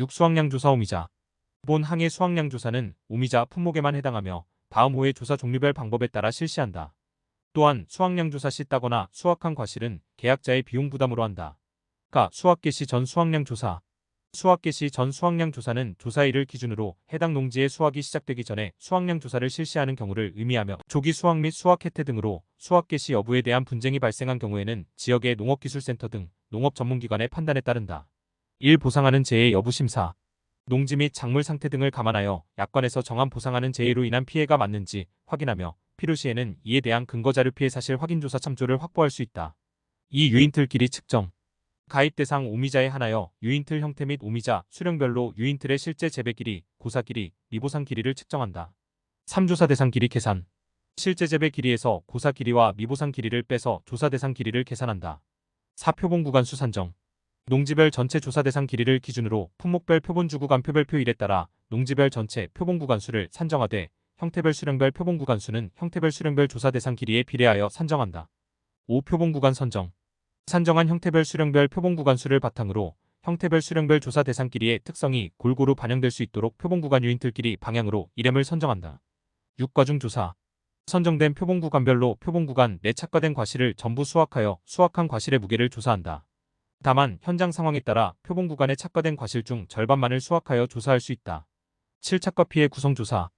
6. 수확량조사 오미자. 본 항의 수확량조사는 오미자 품목에만 해당하며 다음 호의 조사 종류별 방법에 따라 실시한다. 또한 수확량조사 시 따거나 수확한 과실은 계약자의 비용 부담으로 한다. 수확 개시 전 수확량조사. 수확 개시 전 수확량조사는 조사일을 기준으로 해당 농지의 수확이 시작되기 전에 수확량조사를 실시하는 경우를 의미하며 조기 수확 및 수확 혜태 등으로 수확 개시 여부에 대한 분쟁이 발생한 경우에는 지역의 농업기술센터 등 농업전문기관의 판단에 따른다. 1. 보상하는 재해 여부 심사. 농지 및 작물 상태 등을 감안하여 약관에서 정한 보상하는 재해로 인한 피해가 맞는지 확인하며 필요시에는 이에 대한 근거자료 피해 사실 확인조사 참조를 확보할 수 있다. 2. 유인틀 길이 측정. 가입 대상 오미자에 한하여 유인틀 형태 및 오미자, 수령별로 유인틀의 실제 재배 길이, 고사 길이, 미보상 길이를 측정한다. 3. 조사 대상 길이 계산. 실제 재배 길이에서 고사 길이와 미보상 길이를 빼서 조사 대상 길이를 계산한다. 4. 표본 구간수 산정. 농지별 전체 조사 대상 길이를 기준으로 품목별 표본 주구간 표별표일에 따라 농지별 전체 표본 구간수를 산정하되 형태별 수령별 표본 구간수는 형태별 수령별 조사 대상 길이에 비례하여 산정한다. 5. 표본 구간 선정. 산정한 형태별 수령별 표본 구간수를 바탕으로 형태별 수령별 조사 대상 길이의 특성이 골고루 반영될 수 있도록 표본 구간 유인틀 길이 방향으로 이름을 선정한다. 6. 과중 조사. 선정된 표본 구간별로 표본 구간 내 착과된 과실을 전부 수확하여 수확한 과실의 무게를 조사한다. 다만 현장 상황에 따라 표본 구간에 착과된 과실 중 절반만을 수확하여 조사할 수 있다. 7. 착과 피해 구성 조사.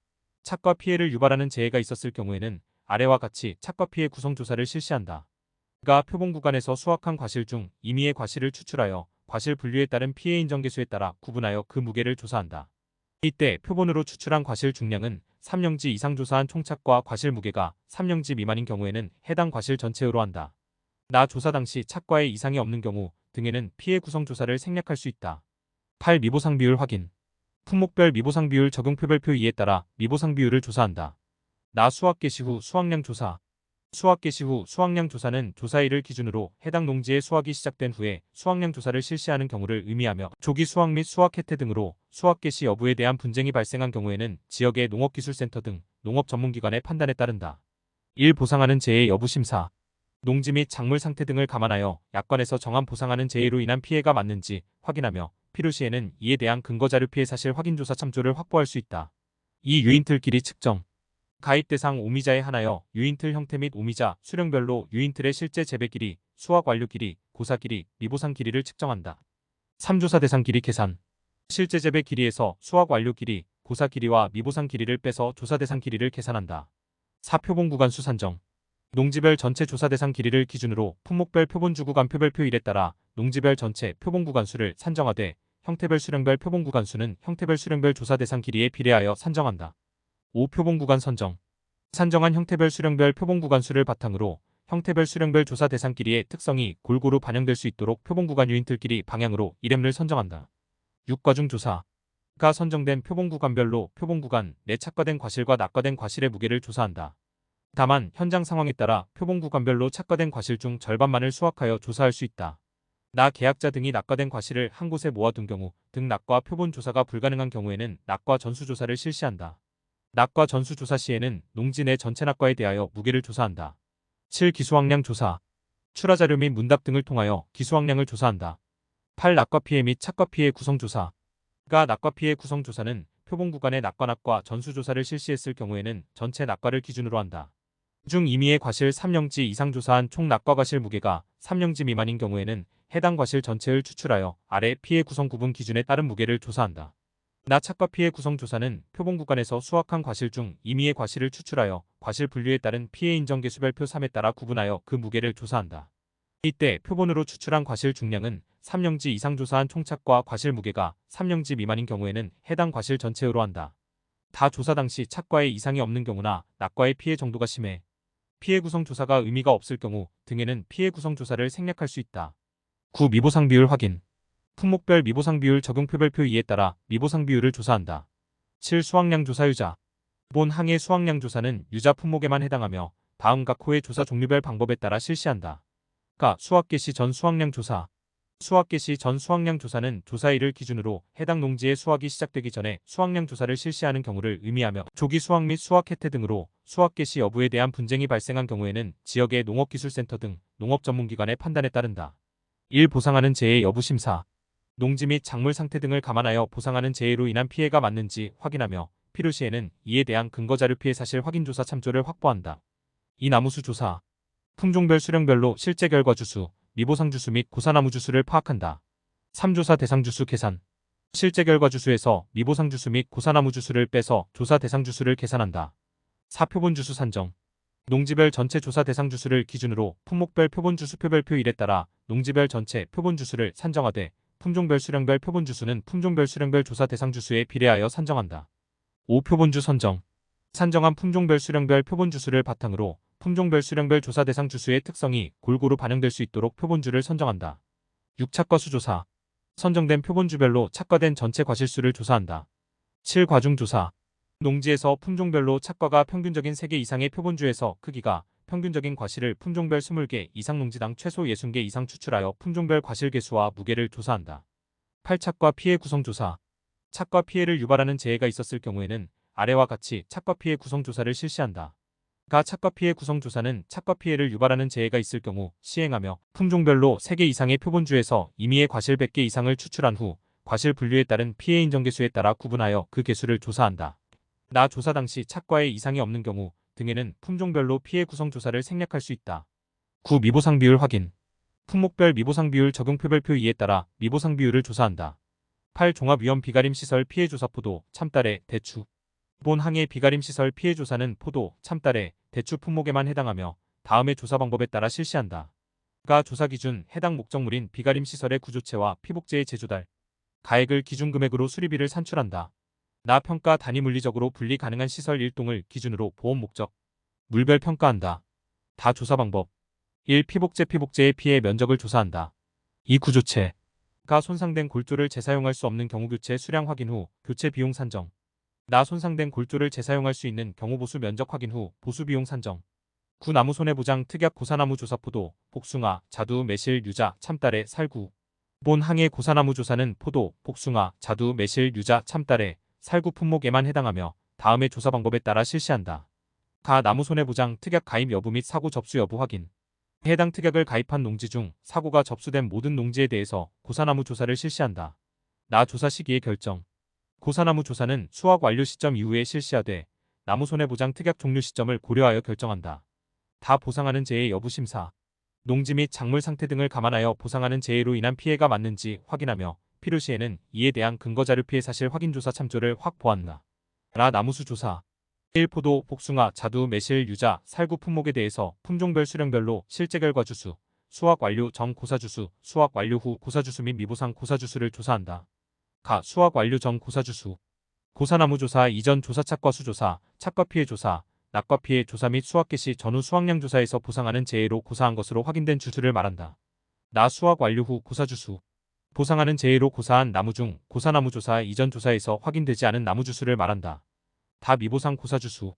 착과 피해를 유발하는 재해가 있었을 경우에는 아래와 같이 착과 피해 구성 조사를 실시한다. 표본 구간에서 수확한 과실 중 임의의 과실을 추출하여 과실 분류에 따른 피해 인정 개수에 따라 구분하여 그 무게를 조사한다. 이때 표본으로 추출한 과실 중량은 3령지 이상 조사한 총착과 과실 무게가 3령지 미만인 경우에는 해당 과실 전체로 한다. 조사 당시 착과에 이상이 없는 경우 등에는 피해 구성 조사를 생략할 수 있다. 8. 미보상 비율 확인. 품목별 미보상 비율 적용 표별표 2에 따라 미보상 비율을 조사한다. 수확 개시 후 수확량 조사. 수확 개시 후 수확량 조사는 조사일을 기준으로 해당 농지의 수확이 시작된 후에 수확량 조사를 실시하는 경우를 의미하며 조기 수확 및 수확 혜태 등으로 수확 개시 여부에 대한 분쟁이 발생한 경우에는 지역의 농업기술센터 등 농업전문기관의 판단에 따른다. 1. 보상하는 재해 여부 심사. 농지 및 작물 상태 등을 감안하여 약관에서 정한 보상하는 재해로 인한 피해가 맞는지 확인하며 필요시에는 이에 대한 근거자료 피해 사실 확인조사 참조를 확보할 수 있다. 2. 유인틀 길이 측정. 가입 대상 오미자에 한하여 유인틀 형태 및 오미자, 수령별로 유인틀의 실제 재배 길이, 수확 완료 길이, 고사 길이, 미보상 길이를 측정한다. 3. 조사 대상 길이 계산. 실제 재배 길이에서 수확 완료 길이, 고사 길이와 미보상 길이를 빼서 조사 대상 길이를 계산한다. 4. 표본 구간수 산정. 농지별 전체 조사 대상 길이를 기준으로 품목별 표본 주구간 표별표 1에 따라 농지별 전체 표본 구간수를 산정하되 형태별 수령별 표본 구간수는 형태별 수령별 조사 대상 길이에 비례하여 산정한다. 5. 표본 구간 선정. 산정한 형태별 수령별 표본 구간수를 바탕으로 형태별 수령별 조사 대상 길이의 특성이 골고루 반영될 수 있도록 표본 구간 유인틀 길이 방향으로 이름을 선정한다. 6. 과중 조사. 선정된 표본 구간별로 표본 구간 내 착과된 과실과 낙과된 과실의 무게를 조사한다. 다만 현장 상황에 따라 표본 구간별로 착과된 과실 중 절반만을 수확하여 조사할 수 있다. 계약자 등이 낙과된 과실을 한 곳에 모아둔 경우 등 낙과 표본 조사가 불가능한 경우에는 낙과 전수조사를 실시한다. 낙과 전수조사 시에는 농지 내 전체 낙과에 대하여 무게를 조사한다. 7. 기수확량 조사. 출하자료 및 문답 등을 통하여 기수확량을 조사한다. 8. 낙과 피해 및 착과 피해 구성 조사. 낙과 피해 구성 조사는 표본 구간의 낙과 전수조사를 실시했을 경우에는 전체 낙과를 기준으로 한다. 중 임의의 과실 3령지 이상 조사한 총 낙과 과실 무게가 3령지 미만인 경우에는 해당 과실 전체를 추출하여 아래 피해 구성 구분 기준에 따른 무게를 조사한다. 착과 피해 구성 조사는 표본 구간에서 수확한 과실 중 임의의 과실을 추출하여 과실 분류에 따른 피해 인정 개수별표 3에 따라 구분하여 그 무게를 조사한다. 이때 표본으로 추출한 과실 중량은 3령지 이상 조사한 총착과 과실 무게가 3령지 미만인 경우에는 해당 과실 전체로 한다. 조사 당시 착과에 이상이 없는 경우나 낙과의 피해 정도가 심해 피해 구성 조사가 의미가 없을 경우 등에는 피해 구성 조사를 생략할 수 있다. 9. 미보상 비율 확인. 품목별 미보상 비율 적용 표별표 2에 따라 미보상 비율을 조사한다. 7. 수확량 조사 유자. 본 항의 수확량 조사는 유자 품목에만 해당하며 다음 각 호의 조사 종류별 방법에 따라 실시한다. 수확 개시 전 수확량 조사. 수확 개시 전 수확량 조사는 조사일을 기준으로 해당 농지의 수확이 시작되기 전에 수확량 조사를 실시하는 경우를 의미하며 조기 수확 및 수확 혜태 등으로 수확 개시 여부에 대한 분쟁이 발생한 경우에는 지역의 농업기술센터 등 농업전문기관의 판단에 따른다. 1. 보상하는 재해 여부 심사. 농지 및 작물 상태 등을 감안하여 보상하는 재해로 인한 피해가 맞는지 확인하며 필요시에는 이에 대한 근거자료 피해 사실 확인 조사 참조를 확보한다. 이 나무수 조사. 품종별 수령별로 실제 결과 주수, 미보상 주수 및 고사나무 주수를 파악한다. 3조사 대상 주수 계산. 실제 결과 주수에서 미보상 주수 및 고사나무 주수를 빼서 조사 대상 주수를 계산한다. 4. 표본 주수 산정. 농지별 전체 조사 대상 주수를 기준으로 품목별 표본 주수표별 표일에 따라 농지별 전체 표본 주수를 산정하되 품종별 수령별 표본 주수는 품종별 수령별 조사 대상 주수에 비례하여 산정한다. 5. 표본주 선정. 산정한 품종별 수령별 표본 주수를 바탕으로 품종별 수령별 조사 대상 주수의 특성이 골고루 반영될 수 있도록 표본주를 선정한다. 6. 착과수 조사. 선정된 표본주별로 착과된 전체 과실수를 조사한다. 7. 과중 조사. 농지에서 품종별로 착과가 평균적인 3개 이상의 표본주에서 크기가 평균적인 과실을 품종별 20개 이상 농지당 최소 60개 이상 추출하여 품종별 과실 개수와 무게를 조사한다. 8. 착과 피해 구성 조사. 착과 피해를 유발하는 재해가 있었을 경우에는 아래와 같이 착과 피해 구성 조사를 실시한다. 가 착과 피해 구성 조사는 착과 피해를 유발하는 재해가 있을 경우 시행하며 품종별로 3개 이상의 표본주에서 임의의 과실 100개 이상을 추출한 후 과실 분류에 따른 피해 인정 개수에 따라 구분하여 그 개수를 조사한다. 나 조사 당시 착과에 이상이 없는 경우 등에는 품종별로 피해 구성 조사를 생략할 수 있다. 9. 미보상 비율 확인. 품목별 미보상 비율 적용 표별표 2에 따라 미보상 비율을 조사한다. 8. 종합위험 비가림 시설 피해 조사 포도, 참따래, 대추. 본 항의 비가림 시설 피해 조사는 포도, 참따래, 대추 품목에만 해당하며 다음의 조사 방법에 따라 실시한다. 가 조사 기준 해당 목적물인 비가림 시설의 구조체와 피복제의 제조달, 가액을 기준 금액으로 수리비를 산출한다. 나 평가 단위 물리적으로 분리 가능한 시설 일동을 기준으로 보험 목적, 물별 평가한다. 다 조사 방법. 1. 피복제의 피해 면적을 조사한다. 2. 구조체. 가 손상된 골조를 재사용할 수 없는 경우 교체 수량 확인 후 교체 비용 산정. 나 손상된 골조를 재사용할 수 있는 경우 보수 면적 확인 후 보수 비용 산정. 9. 나무 손해보장 특약 고사나무 조사 포도, 복숭아, 자두, 매실, 유자, 참따래, 살구. 본 항의 고사나무 조사는 포도, 복숭아, 자두, 매실, 유자, 참따래, 살구 품목에만 해당하며 다음의 조사 방법에 따라 실시한다. 가 나무 손해보장 특약 가입 여부 및 사고 접수 여부 확인. 해당 특약을 가입한 농지 중 사고가 접수된 모든 농지에 대해서 고사나무 조사를 실시한다. 나 조사 시기의 결정. 고사나무 조사는 수확 완료 시점 이후에 실시하되 나무 손해보장 특약 종료 시점을 고려하여 결정한다. 다 보상하는 재해 여부 심사. 농지 및 작물 상태 등을 감안하여 보상하는 재해로 인한 피해가 맞는지 확인하며 필요시에는 이에 대한 근거자료 피해 사실 확인 조사 참조를 확보한다. 라 나무수 조사. 1. 포도, 복숭아, 자두, 매실, 유자, 살구 품목에 대해서 품종별 수령별로 실제 결과 주수, 수확 완료 전 고사주수, 수확 완료 후 고사주수 및 미보상 고사주수를 조사한다. 가 수확 완료 전 고사주수. 고사나무 조사 이전 조사 착과 수조사, 착과 피해 조사, 낙과 피해 조사 및 수확 개시 전후 수확량 조사에서 보상하는 재해로 고사한 것으로 확인된 주수를 말한다. 나 수확 완료 후 고사주수. 보상하는 재해로 고사한 나무 중 고사나무 조사 이전 조사에서 확인되지 않은 나무 주수를 말한다. 다 미보상 고사주수.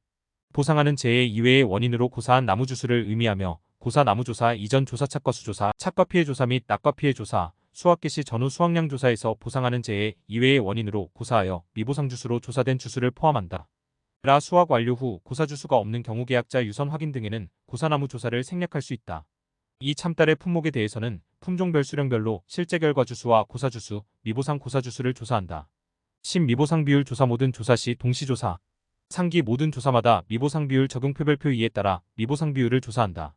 보상하는 재해 이외의 원인으로 고사한 나무 주수를 의미하며 고사 나무 조사 이전 조사 착과 수조사, 착과 피해 조사 및 낙과 피해 조사, 수확 개시 전후 수확량 조사에서 보상하는 재해 이외의 원인으로 고사하여 미보상 주수로 조사된 주수를 포함한다. 라 수확 완료 후 고사 주수가 없는 경우 계약자 유선 확인 등에는 고사나무 조사를 생략할 수 있다. 이 참따래 품목에 대해서는 품종별 수령별로 실제 결과 주수와 고사 주수, 미보상 고사 주수를 조사한다. 10. 미보상 비율 조사 모든 조사 시 동시조사. 상기 모든 조사마다 미보상 비율 적용 표별표 2에 따라 미보상 비율을 조사한다.